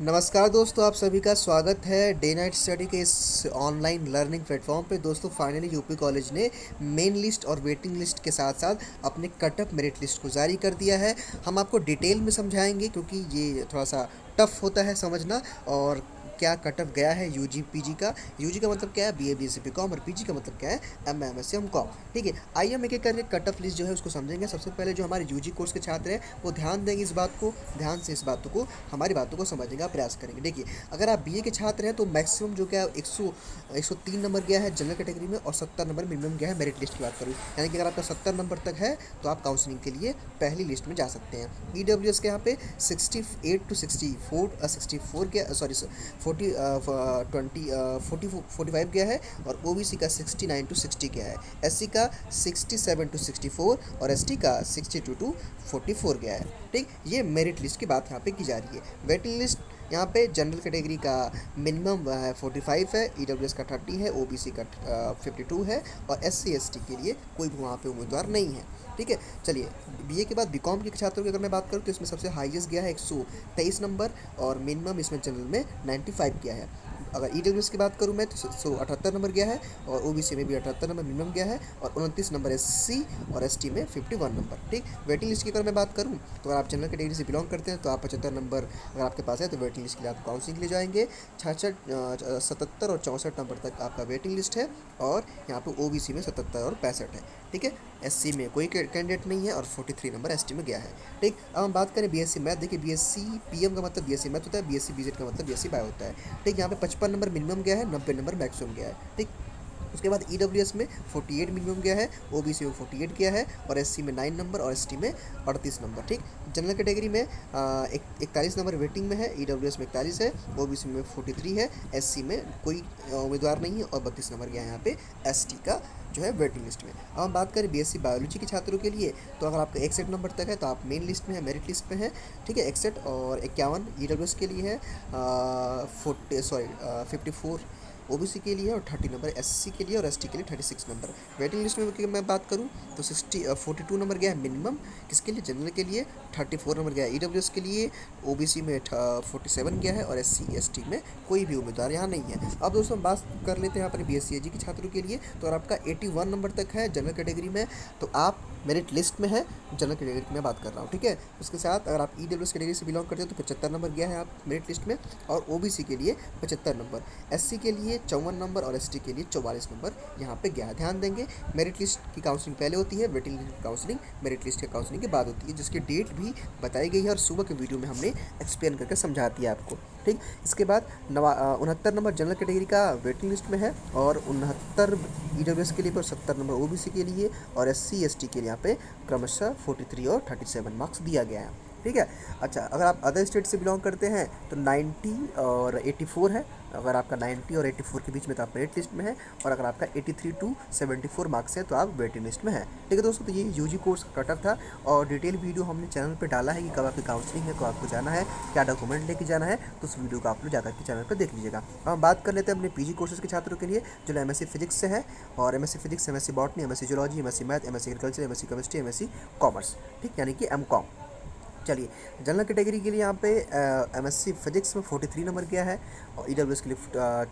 नमस्कार दोस्तों, आप सभी का स्वागत है डे नाइट स्टडी के इस ऑनलाइन लर्निंग प्लेटफॉर्म पे। दोस्तों फाइनली यूपी कॉलेज ने मेन लिस्ट और वेटिंग लिस्ट के साथ साथ अपने कटअप मेरिट लिस्ट को जारी कर दिया है। हम आपको डिटेल में समझाएंगे क्योंकि ये थोड़ा सा टफ होता है समझना। और क्या कटअप गया है यूजी पीजी का। यूजी का मतलब क्या है, बीए बीएससी बीकॉम, और पीजी का मतलब क्या है, एमए एमएससी एमकॉम। ठीक है, आइए हम एक एक करके कटअप लिस्ट जो है उसको समझेंगे। सबसे पहले जो हमारे यूजी कोर्स के छात्र हैं वो ध्यान देंगे इस बात को, ध्यान से इस बातों को, हमारी बातों को समझने का प्रयास करेंगे। देखिए, अगर आप बीए के छात्र हैं तो मैक्सिमम जो क्या है 103 नंबर गया है जनरल कैटेगरी में, और 70 नंबर मिनिमम गया है मेरिट लिस्ट की बात करूँ। यानी कि अगर आपका 70 नंबर तक है तो आप काउंसलिंग के लिए पहली लिस्ट में जा सकते हैं। ईडब्ल्यूएस के यहाँ पे 68 टू 64 64 गया, सॉरी 45 गया है, और ओबीसी का 69 टू 60 गया है। एससी का 67 टू 64, और एसटी का 62 टू 44 गया है। ठीक, ये मेरिट लिस्ट की बात यहाँ पे की जा रही है। वेटिंग लिस्ट यहाँ पे जनरल कैटेगरी का मिनिमम 45 है, ईडब्ल्यूएस का 30 है, ओबीसी का 52 है, और एससी एसटी के लिए कोई भी वहाँ पे उम्मीदवार नहीं है। ठीक है, चलिए बीए के बाद बीकॉम के छात्रों की अगर मैं बात करूँ तो इसमें सबसे हाईएस्ट गया है 123 नंबर, और मिनिमम इसमें जनरल में 95 गया है। अगर ईडब्ल्यूएस की बात करूँ मैं तो 178 नंबर गया है, और ओबीसी में भी 78 नंबर मिनिमम गया है, और 29 नंबर एससी और एसटी में 51 नंबर। ठीक, वेटिंग लिस्ट की अगर मैं बात करूँ तो अगर आप जनरल कैटेगरी से बिलोंग करते हैं तो आप 75 नंबर अगर आपके पास है तो वेटिंग लिस्ट के लिए आप काउंसलिंग के लिए जाएंगे। 77 और 64 नंबर तक आपका वेटिंग लिस्ट है, और यहाँ पे ओबीसी में 77 और 65 है। ठीक है, एससी में कोई कैंडिडेट नहीं है, और 43 नंबर एसटी में गया है। ठीक, अब हम बात करें बीएससी मैथ। देखिए, बीएससी पीएम का मतलब बीएससी मैथ होता है, बीएससी बीजेड का मतलब बीएससी बायो होता है। ठीक, यहाँ पे 55 नंबर मिनिमम गया है, 90 नंबर मैक्सिमम गया है। ठीक, उसके बाद ईडब्ल्यूएस में 48 मिनिमम गया है, ओबीसी में 48 गया है, और एससी में 9 नंबर, और एसटी में 38 नंबर। ठीक, जनरल कैटेगरी में 41 नंबर वेटिंग में है, ईडब्ल्यूएस में 41 है, ओबीसी में 43 है, एससी में कोई उम्मीदवार नहीं है, और 32 नंबर गया है यहाँ पे एसटी का जो है वेटिंग लिस्ट में। अब हम बात करें बीएससी बायोलॉजी के छात्रों के लिए तो अगर आपका 61 नंबर तक है तो आप मेन लिस्ट में है, मेरिट लिस्ट में है। ठीक है, 61 और 51 ईडब्ल्यूएस के लिए है, 54 ओबीसी के लिए है, और 30 नंबर एससी के लिए, और एसटी के लिए 36 नंबर। वेटिंग लिस्ट में की मैं बात करूँ तो 42 नंबर गया है मिनिमम, किसके लिए, जनरल के लिए। 34 नंबर गया है ईडब्ल्यूएस के लिए, ओबीसी में 47 गया है, और एससी एसटी में कोई भी उम्मीदवार यहाँ नहीं है। अब दोस्तों हम बात कर लेते हैं यहाँ पर बीएससी के छात्रों के लिए। तो अगर आपका 81 नंबर तक है जनरल कैटेगरी में तो आप मेरिट लिस्ट में है, जनरल कैटेगरी की मैं बात कर रहा हूँ। ठीक है, उसके साथ अगर आप ईडब्ल्यूएस कैटेगरी से बिलोंग करते हो तो 75 नंबर गया है आप मेरिट लिस्ट में, और ओबीसी के लिए 75 नंबर, एससी के लिए 54 नंबर, और एसटी के लिए 44 नंबर यहाँ पे गया है। ध्यान देंगे, मेरिट लिस्ट की काउंसलिंग पहले होती है, वेटिंग लिस्ट की काउंसलिंग मेरिट लिस्ट की काउंसलिंग के बाद होती है, जिसकी डेट भी बताई गई है, और सुबह के वीडियो में हमने एक्सप्लेन करके समझा दिया आपको। ठीक, इसके बाद 69 नंबर जनरल कैटेगरी का वेटिंग लिस्ट में है, और 69 ईडब्ल्यूएस के लिए, पर 70 नंबर ओबीसी के लिए, और एससी एसटी के लिए यहाँ पे क्रमशः 43 और 37 मार्क्स दिया गया है। ठीक है, अच्छा अगर आप अदर स्टेट से बिलोंग करते हैं तो 90 और 84 है। अगर आपका 90 और 84 के बीच में तो आप मेरिट लिस्ट में है, और अगर आपका 83 टू 74 मार्क्स है तो आप वेटिंग लिस्ट में है। ठीक है दोस्तों, तो ये यूजी कोर्स का कटअप था, और डिटेल वीडियो हमने चैनल पे डाला है कि कब आपकी काउंसलिंग है, कब आपको जाना है, क्या डॉक्यूमेंट लेके जाना है, तो उस वीडियो को आप लोग जाकर के चैनल पर देख लीजिएगा। अब हम बात कर लेते हैं अपने पीजी कोर्सेज के छात्रों के लिए जो एमएससी फिजिक्स से है, और MSc physics, MSc botany, MSc zoology, MSc math, MSc agriculture, MSc chemistry, MSc commerce. ठीक, यानी कि एमकॉम। चलिए, जनरल कैटेगरी के लिए यहाँ पे एमएससी फिजिक्स में 43 नंबर गया है, और ईडब्ल्यूएस के लिए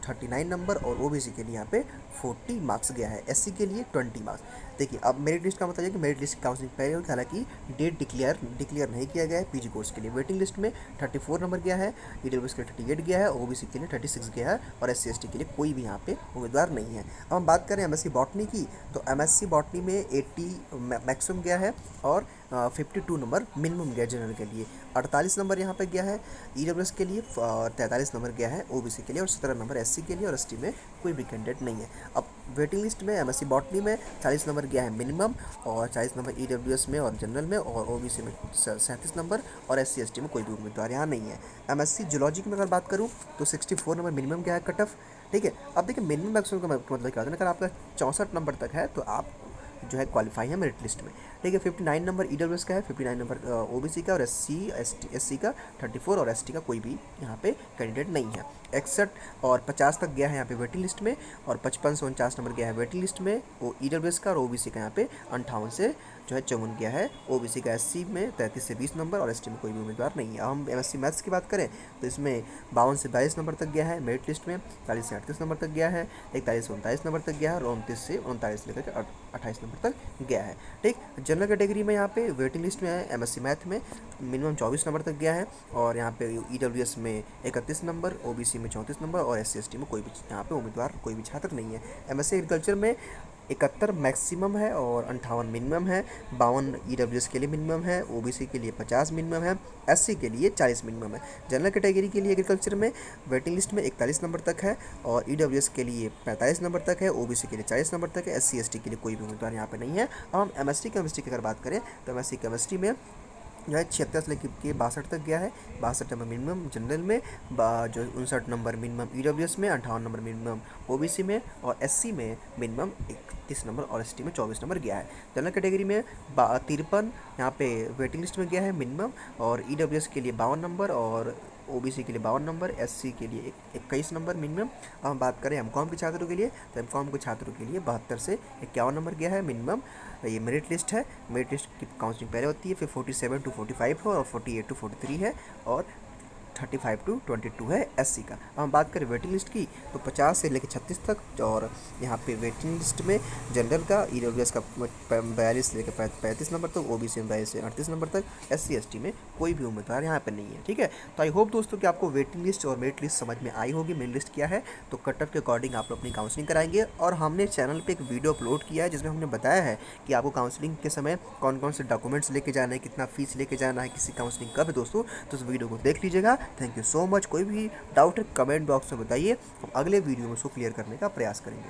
39 नंबर, और ओबीसी के लिए यहाँ पे 40 मार्क्स गया है, एससी के लिए 20 मार्क्स। देखिए, अब मेरिट लिस्ट का मतलब है कि मेरिट लिस्ट की काउंसलिंग पहले होगी, हालांकि डेट डिक्लेयर नहीं किया गया है पीजी कोर्स के लिए। वेटिंग लिस्ट में 34 नंबर गया है, ईडब्ल्यूएस के लिए 38 गया है, ओबीसी के लिए 36 गया है, और एससी एसटी के लिए कोई भी यहाँ पे उम्मीदवार नहीं है। अब हम बात करें एमएससी बॉटनी की तो एमएससी बॉटनी में 80 मैक्सिमम गया है, और 52 नंबर मिनिमम गया जनरल के लिए, 48 नंबर यहाँ पे गया है ईडब्ल्यूएस के लिए, 43 नंबर गया है ओबीसी के लिए, और 17 नंबर एससी के लिए, और एसटी में कोई भी कैंडिडेट नहीं है। अब वेटिंग लिस्ट में एमएससी बॉटनी में 40 नंबर गया है मिनिमम, और 40 नंबर ईडब्ल्यूएस में और जनरल में, और ओबीसी में 37 नंबर, और एससी एसटी में कोई भी उम्मीदवार यहाँ नहीं है। एमएससी जूलॉजी की मैं अगर बात करूँ तो 64 नंबर मिनिमम गया है कट ऑफ। ठीक है, अब देखिए मिनिमम मैक्सिमम का मतलब क्या होता है, अगर आपका 64 नंबर तक है तो आप जो है क्वालिफाई है मेरिट लिस्ट में। ठीक है। 59 नंबर EWS का है, 59 नंबर OBC का, और SC का 34 और ST का कोई भी यहाँ पे कैंडिडेट नहीं है। 61 और 50 तक गया है यहाँ पे वेटिंग लिस्ट में, और 55 से 49 नंबर गया है वेटिंग लिस्ट में वो EWS का, और OBC का यहाँ पे 58 से जो है 54 गया है। OBC का SC में 33 से 20 नंबर, और ST में कोई भी उम्मीदवार नहीं है। अब हम MSc मैथ्स की बात करें तो इसमें 52 से 42 नंबर तक गया है मेरिट लिस्ट में, 40 से 38 नंबर तक गया है, 41 से 39 नंबर तक गया है, और 29 से 39 लेकर के 28 नंबर तक गया है। ठीक, जनरल कैटेगरी में यहाँ पे वेटिंग लिस्ट में है MSc मैथ में मिनिमम 24 नंबर तक गया है, और यहाँ पे EWS में 31 नंबर, OBC में 34 नंबर, और SC ST में कोई भी यहाँ पे उम्मीदवार कोई भी छात्र नहीं है। MSc एग्रीकल्चर में 71 मैक्सिमम है और 58 मिनिमम है, 52 EWS के लिए मिनिमम है, OBC के लिए 50 मिनिमम है, SC के लिए 40 मिनिमम है। जनरल कैटेगरी के लिए एग्रीकल्चर में वेटिंग लिस्ट में 41 नंबर तक है, और EWS के लिए 45 नंबर तक है, OBC के लिए 40 नंबर तक है, SC ST के लिए कोई भी उम्मीदवार यहाँ पे नहीं है। अब हम MSc केमिस्ट्री की अगर बात करें तो MSc केमिस्ट्री में जो है 76 लेकर के 62 तक गया है, 62 नंबर मिनिमम जनरल में, जो 59 नंबर मिनिमम EWS में, 58 नंबर मिनिमम OBC में, और SC में मिनिमम 31 नंबर, और ST में 24 नंबर गया है। जनरल कैटेगरी में 53 यहाँ पे वेटिंग लिस्ट में गया है मिनिमम, और EWS के लिए 52 नंबर, और OBC के लिए 52 नंबर, SC के लिए 21 नंबर मिनिमम। अब हम बात करें MCOM के छात्रों के लिए तो MCOM के छात्रों के लिए 72 से 51 नंबर गया है मिनिमम। ये मेरिट लिस्ट है, मेरिट लिस्ट की काउंसलिंग पहले होती है, फिर 47 to 45 है, और 48 to 43 है, और 35 to 22 है SC का। अब हम बात करें वेटिंग लिस्ट की तो 50 से लेकर 36 तक, और यहाँ पे वेटिंग लिस्ट में जनरल का EWS का 42 से लेकर 35 नंबर तक, OBC में 42 से 38 नंबर तक, SC ST में कोई भी उम्मीदवार यहाँ पे नहीं है। ठीक है, तो आई होप दोस्तों कि आपको वेटिंग लिस्ट और मेरिट लिस्ट समझ में आई होगी। मेरिट लिस्ट क्या है तो कट ऑफ के अकॉर्डिंग आप लोग अपनी काउंसलिंग कराएंगे, और हमने चैनल पर एक वीडियो अपलोड किया है जिसमें हमने बताया है कि आपको काउंसलिंग के समय कौन कौन से डॉक्यूमेंट्स लेके जाना है, कितना फीस लेके जाना है, किसी काउंसलिंग कब है दोस्तों, तो उस वीडियो को देख लीजिएगा। Thank you so much. कोई भी डाउट है कमेंट बॉक्स में बताइए, हम अगले वीडियो में उसको क्लियर करने का प्रयास करेंगे।